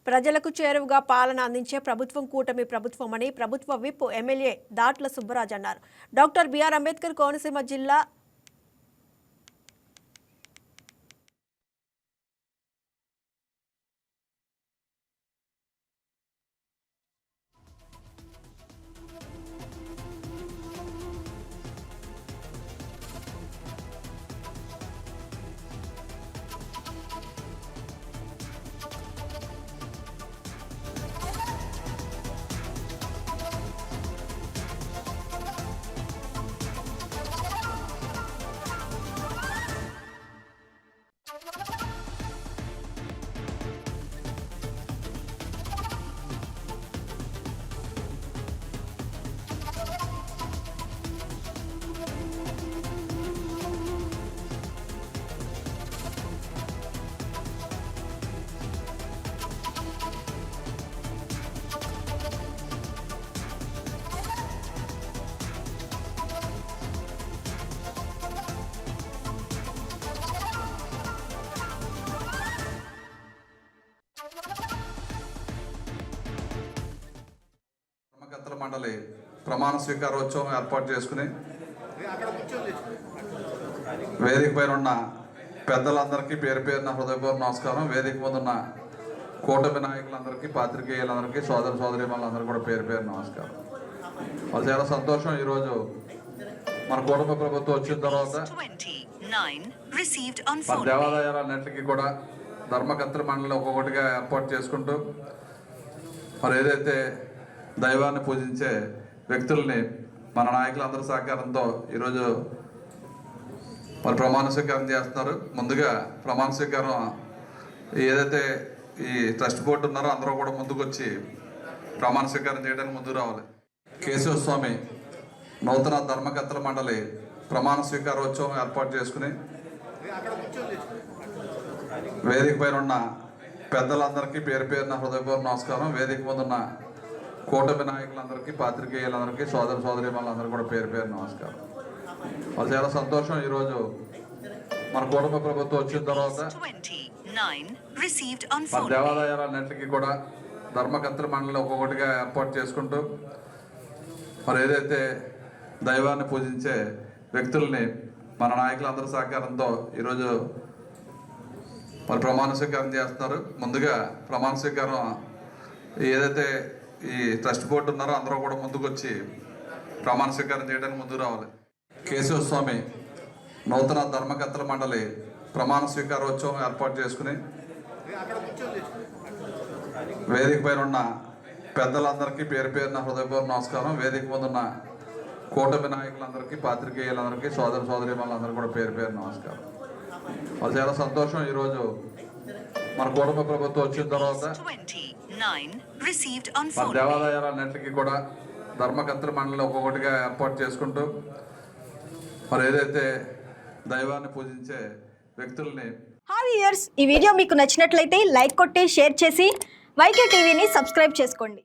ప్రజలకు చేరువగా పాలన అందించే ప్రభుత్వం కూటమి ప్రభుత్వమని ప్రభుత్వ విప్ ఎమ్మెల్యే దాట్ల సుబ్బరాజు అన్నారు. డాక్టర్ బిఆర్ అంబేద్కర్ కోనసీమ జిల్లా మండలి ప్రమాణ స్వీకారోత్సవం ఏర్పాటు చేసుకుని వేదిక పైన ఉన్న పెద్దలందరికీ పేరు పేరున హృదయపూర్వక నమస్కారం. వేదిక ముందు ఉన్న కూటమి నాయకులందరికీ, పాత్రికేయులందరికీ, సోదర సోదరీమణులందరికీ కూడా పేరు పేరు నమస్కారం. వాళ్ళు చాలా సంతోషం. ఈరోజు మన కూటమి ప్రభుత్వం వచ్చిన తర్వాత మన దేవాలయాలన్నింటికి కూడా ధర్మకర్తల మండలి ఒక్కొక్కటిగా ఏర్పాటు చేసుకుంటూ మరి ఏదైతే దైవాన్ని పూజించే వ్యక్తుల్ని మన నాయకులందరి సహకారంతో ఈరోజు మరి ప్రమాణ స్వీకారం చేస్తున్నారు. ముందుగా ప్రమాణ స్వీకారం ఏదైతే ఈ ట్రస్ట్ బోర్డు ఉన్నారో అందరూ కూడా ముందుకు వచ్చి ప్రమాణ స్వీకారం చేయడానికి ముందుకు రావాలి. కేశవ స్వామి నూతన ధర్మకర్తల మండలి ప్రమాణ స్వీకారోత్సవం ఏర్పాటు చేసుకుని వేదిక పైన ఉన్న పెద్దలందరికీ పేరు పేరున హృదయపూర్వక నమస్కారం. వేదిక ముందున్న కూటమి నాయకులందరికీ, పాత్రికేయులందరికీ, సోదర సోదరీమణులందరికీ కూడా పేరు పేరు నమస్కారం. వాళ్ళు చాలా సంతోషం. ఈరోజు మన కూటమి ప్రభుత్వం వచ్చిన తర్వాత మన దేవాలయాలన్నింటికి కూడా ధర్మకర్తల మండలి ఒక్కొక్కటిగా ఏర్పాటు చేసుకుంటూ మరి ఏదైతే దైవాన్ని పూజించే వ్యక్తుల్ని మన నాయకులందరి సహకారంతో ఈరోజు మరి ప్రమాణ స్వీకారం చేస్తున్నారు. ముందుగా ప్రమాణ స్వీకారం ఏదైతే ఈ ట్రస్ట్ బోర్డు ఉన్నారో అందరూ కూడా ముందుకు వచ్చి ప్రమాణ స్వీకారం చేయడానికి ముందుకు రావాలి. కేశవ స్వామి నూతన ధర్మకర్తల మండలి ప్రమాణ స్వీకారోత్సవం ఏర్పాటు చేసుకుని వేదిక పైన ఉన్న పెద్దలందరికీ పేరు పేరున హృదయపూర్వక నమస్కారం. వేదిక ముందున్న కూటమి నాయకులందరికీ, పాత్రికేయులందరికీ, సోదర సోదరీమణులందరికీ కూడా పేరు పేరు నమస్కారం. వాళ్ళు చాలా సంతోషం. ఈరోజు మన కూటమి ప్రభుత్వం వచ్చిన తర్వాత మన దేవాలయాలన్నింటికి కూడా ధర్మకర్తల మండలి ఒక్కొక్కటిగా ఏర్పాటు చేసుకుంటూ మరి ఏదైతే దైవాన్ని పూజించే వ్యక్తుల్ని. హాయ్ వ్యూయర్స్, ఈ వీడియో మీకు నచ్చినట్లయితే లైక్ కొట్టి షేర్ చేసి వైకే టీవీని సబ్స్క్రైబ్ చేసుకోండి.